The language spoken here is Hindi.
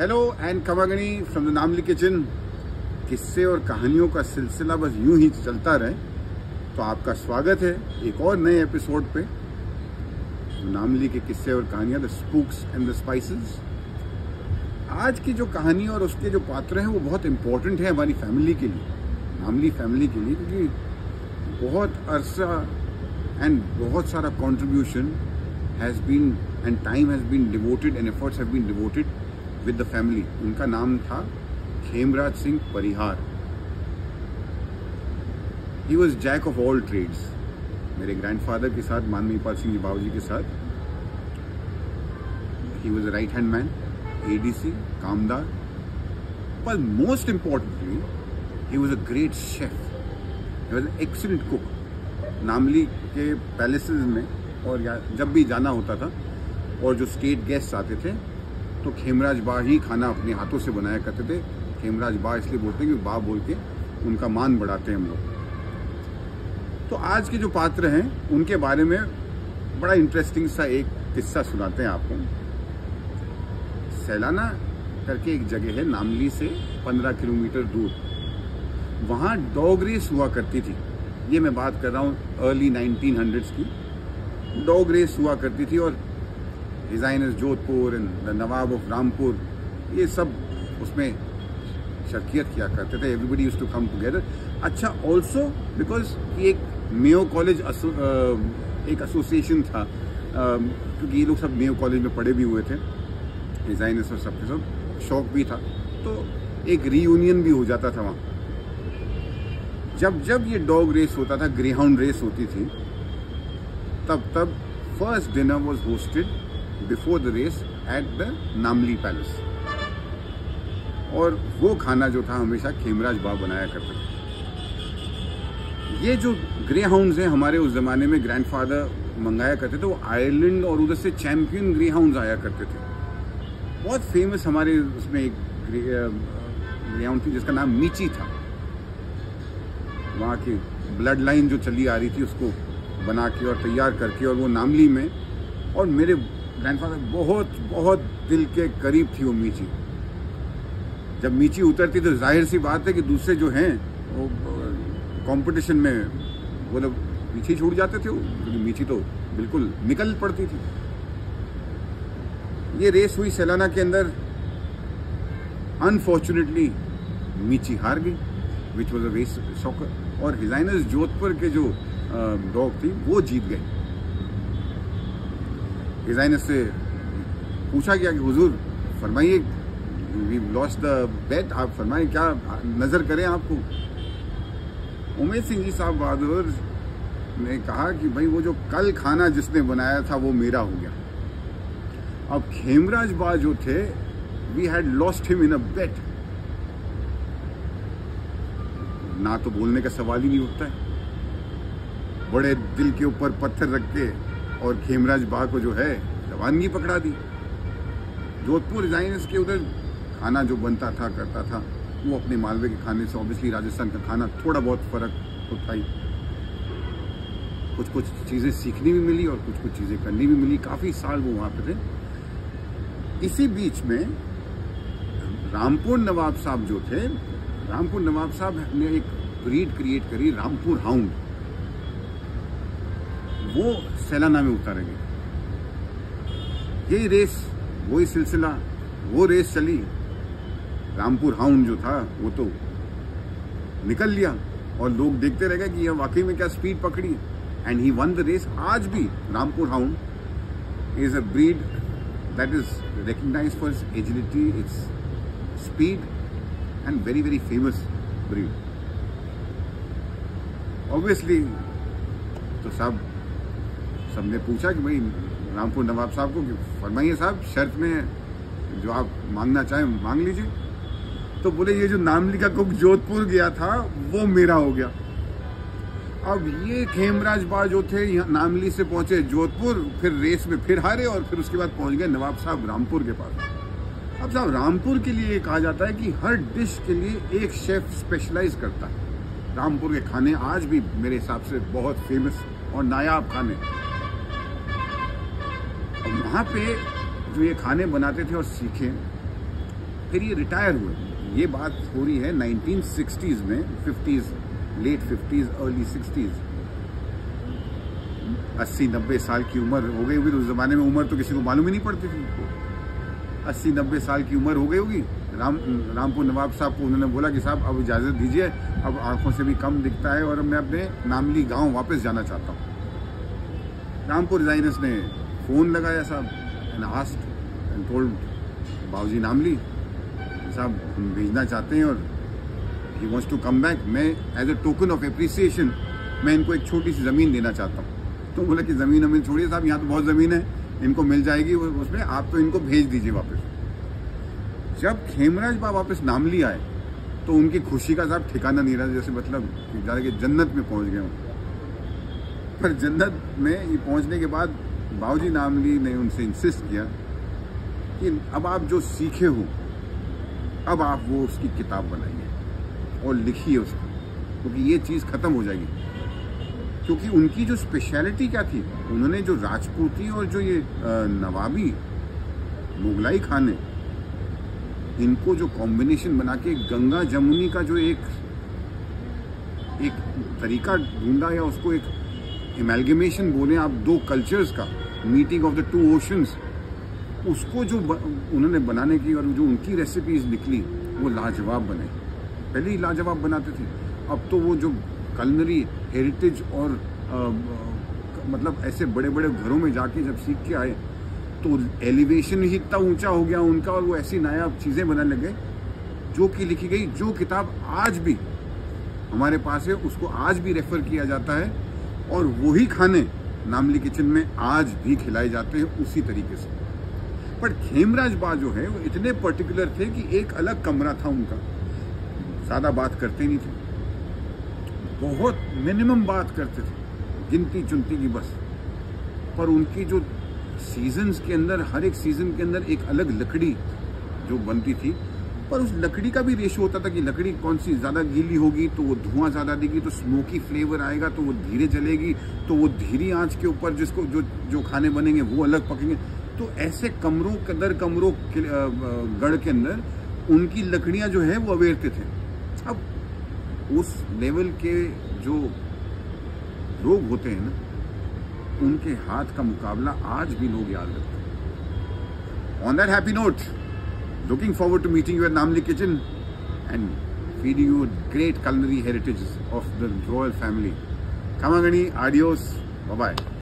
हेलो एंड कवागनी फ्रॉम द नामली किचन। किस्से और कहानियों का सिलसिला बस यूं ही चलता रहे तो आपका स्वागत है एक और नए एपिसोड पे। नामली के किस्से और कहानियां, the Spooks and the spices. आज की जो कहानी और उसके जो पात्र हैं वो बहुत इंपॉर्टेंट है हमारी फैमिली के लिए, नामली फैमिली के लिए, क्योंकि बहुत अरसा एंड बहुत सारा contribution has been and time has been devoted and efforts have been devoted with the family. उनका नाम था Khemraj Singh Parihar. He was jack of all trades. मेरे ग्रैंडफादर के साथ, माननीय सिंह जी बाबूजी के साथ, he was a right hand man, ADC, कामदार, but most importantly he was a great chef. he was an excellent cook. Namli के पैलेसेस में और जब भी जाना होता था और जो स्टेट गेस्ट आते थे तो खेमराज बा ही खाना अपने हाथों से बनाया करते थे। खेमराज बा इसलिए बोलते हैं कि बा बोल के उनका मान बढ़ाते हैं हम लोग। तो आज के जो पात्र हैं उनके बारे में बड़ा इंटरेस्टिंग सा एक किस्सा सुनाते हैं आपको। सैलाना करके एक जगह है नामली से 15 किलोमीटर दूर, वहाँ डॉग रेस हुआ करती थी। ये मैं बात कर रहा हूँ अर्ली 1900s की। डॉग रेस हुआ करती थी और designers Jodhpur and the Nawab of Rampur ये सब उसमें शर्कियत किया करते थे। Everybody used to come together. अच्छा, ऑल्सो बिकॉज एक मेयो कॉलेज एक एसोसिएशन था, क्योंकि ये लोग सब मेयो कॉलेज में पढ़े भी हुए थे, डिजाइनर्स और सबके सब शौक भी था, तो एक रीयूनियन भी हो जाता था वहाँ। जब जब ये डॉग रेस होता था, ग्रेहाउंड रेस होती थी, तब first dinner was hosted before the race at the Namli palace. और वो खाना जो था हमेशा खेमराज बा बनाया करते थे। ये जो ग्रेहाउंड्स हैं हमारे उस जमाने में ग्रैंडफादर मंगाया करते थे, वो आयरलैंड और उधर से चैंपियन ग्रेहाउंड्स आया करते थे। बहुत फेमस हमारे उसमें एक ग्रेहाउंड थी जिसका नाम मीची था। वहाँ की ब्लड लाइन जो चली आ रही थी उसको बना के और तैयार करके, और वो नामली में, और मेरे ग्रैंडफादर बहुत बहुत दिल के करीब थी वो मीची। जब मीची उतरती तो जाहिर सी बात है कि दूसरे जो हैं वो कंपटीशन में वो लोग पीछे छूट जाते थे, क्योंकि मीची तो बिल्कुल निकल पड़ती थी। ये रेस हुई सैलाना के अंदर। अनफॉर्चुनेटली मीची हार गई, which was a race shocker, और डिजाइनर्स जोधपुर के जो डॉग थी वो जीत गए। डिजाइनर से पूछा गया कि हुजूर फरमाइए, वी लॉस्ट द बेट, आप फरमाइए क्या नजर करें आपको। उमेद सिंह जी साहब बहादुर ने कहा कि भाई वो जो कल खाना जिसने बनाया था वो मेरा हो गया। अब खेमराज बा जो थे, we had lost him in a bet. ना तो बोलने का सवाल ही नहीं उठता है। बड़े दिल के ऊपर पत्थर रख के और खेमराज बा को जो है रवानगी पकड़ा दी। जोधपुर डिजाइनर्स के उधर खाना जो बनता था करता था वो अपने मालवे के खाने से, ऑब्वियसली राजस्थान का खाना थोड़ा बहुत फर्क तो था ही। कुछ चीज़ें सीखनी भी मिली और कुछ चीज़ें करनी भी मिली। काफ़ी साल वो वहाँ पे थे। इसी बीच में रामपुर नवाब साहब जो थे, रामपुर नवाब साहब ने एक ब्रीड क्रिएट करी, रामपुर हाउंड। वो सैलाना में उतारेंगे। यही रेस, वही सिलसिला, वो रेस चली। रामपुर हाउंड जो था वो तो निकल लिया और लोग देखते रह गए कि यह वाकई में क्या स्पीड पकड़ी, and he won the race. आज भी Rampur hound is a breed that is recognized for its agility, its speed, and very very famous breed. Obviously, तो सबने पूछा कि भाई रामपुर नवाब साहब को कि फरमाइए साहब, शर्त में जो आप मांगना चाहें मांग लीजिए। तो बोले ये जो नामली का कुक जोधपुर गया था वो मेरा हो गया। अब ये खेमराज बा जो थे यहाँ नामली से पहुंचे जोधपुर, फिर रेस में फिर हारे और फिर उसके बाद पहुंच गए नवाब साहब रामपुर के पास। अब साहब रामपुर के लिए कहा जाता है कि हर डिश के लिए एक शेफ स्पेशलाइज करता है। रामपुर के खाने आज भी मेरे हिसाब से बहुत फेमस और नायाब खाने। और वहाँ पे जो ये खाने बनाते थे और सीखे, फिर ये रिटायर हुए। ये बात हो रही है 1960s में, 50s, late 50s early 60s। 80-90 साल की उम्र हो गई होगी। उस जमाने में उम्र तो किसी को मालूम ही नहीं पड़ती थी। 80-90 साल की उम्र हो गई होगी। रामपुर नवाब साहब को उन्होंने बोला कि साहब अब इजाज़त दीजिए, अब आंखों से भी कम दिखता है और मैं अपने नामली गांव वापस जाना चाहता हूँ। रामपुर डिजाइनर्स ने फ़ोन लगाया साहब, एंड आस्क्ड एंड टोल्ड बाबूजी नामली साहब हम भेजना चाहते हैं और he wants to come back. मैं as a token of appreciation मैं इनको एक छोटी सी ज़मीन देना चाहता हूँ। तो बोला कि ज़मीन हमें छोड़िए साहब, यहाँ तो बहुत ज़मीन है, इनको मिल जाएगी उसमें, आप तो इनको भेज दीजिए वापस। जब खेमराज बा वापस नामली आए तो उनकी खुशी का साहब ठिकाना नहीं रहा, जैसे मतलब कि जन्नत में पहुंच गए हूँ। पर जन्नत में ये पहुंचने के बाद बाबूजी नामली ने उनसे इंसिस्ट किया कि अब आप जो सीखे हो अब आप वो उसकी किताब बनाइए और लिखिए उसको, क्योंकि ये चीज़ ख़त्म हो जाएगी। क्योंकि उनकी जो स्पेशलिटी क्या थी, उन्होंने जो राजपूती और जो ये नवाबी मुगलाई खाने, इनको जो कॉम्बिनेशन बना के गंगा जमुनी का जो एक तरीका ढूंढा, या उसको एक एमैल्गमेशन बोले आप, दो कल्चर्स का meeting of the two oceans, उसको जो उन्होंने बनाने की और जो उनकी रेसिपीज निकली वो लाजवाब बने। पहले ही लाजवाब बनाते थे, अब तो वो जो कलनरी हेरिटेज और मतलब ऐसे बड़े बड़े घरों में जाके जब सीख के आए तो एलिवेशन ही इतना ऊंचा हो गया उनका, और वो ऐसी नायाब चीज़ें बनाने लगे जो कि लिखी गई। जो किताब आज भी हमारे पास है उसको आज भी रेफर किया जाता है, और वही खाने नामली किचन में आज भी खिलाए जाते हैं उसी तरीके से। पर खेमराज बा जो है वो इतने पर्टिकुलर थे कि एक अलग कमरा था उनका, ज़्यादा बात करते नहीं थे, बहुत मिनिमम बात करते थे, गिनती चुनती की बस। पर उनकी जो सीजन्स के अंदर, हर एक सीजन के अंदर एक अलग लकड़ी जो बनती थी, पर उस लकड़ी का भी रेशो होता था कि लकड़ी कौन सी ज़्यादा गीली होगी तो वो धुआं ज़्यादा देगी, तो स्मोकी फ्लेवर आएगा, तो वो धीरे जलेगी, तो वो धीरी आंच के ऊपर जिसको जो खाने बनेंगे वो अलग पकेंगे। तो ऐसे कमरों गढ़ के अंदर उनकी लकड़ियाँ जो है वो अवेरते थे। अब उस लेवल के जो लोग होते हैं ना, उनके हाथ का मुकाबला आज भी लोग याद रखते हैं। On that happy note, looking forward to meeting you at Namli Kitchen and feeding you great culinary heritage of the royal family. Kamangani, adios, bye-bye.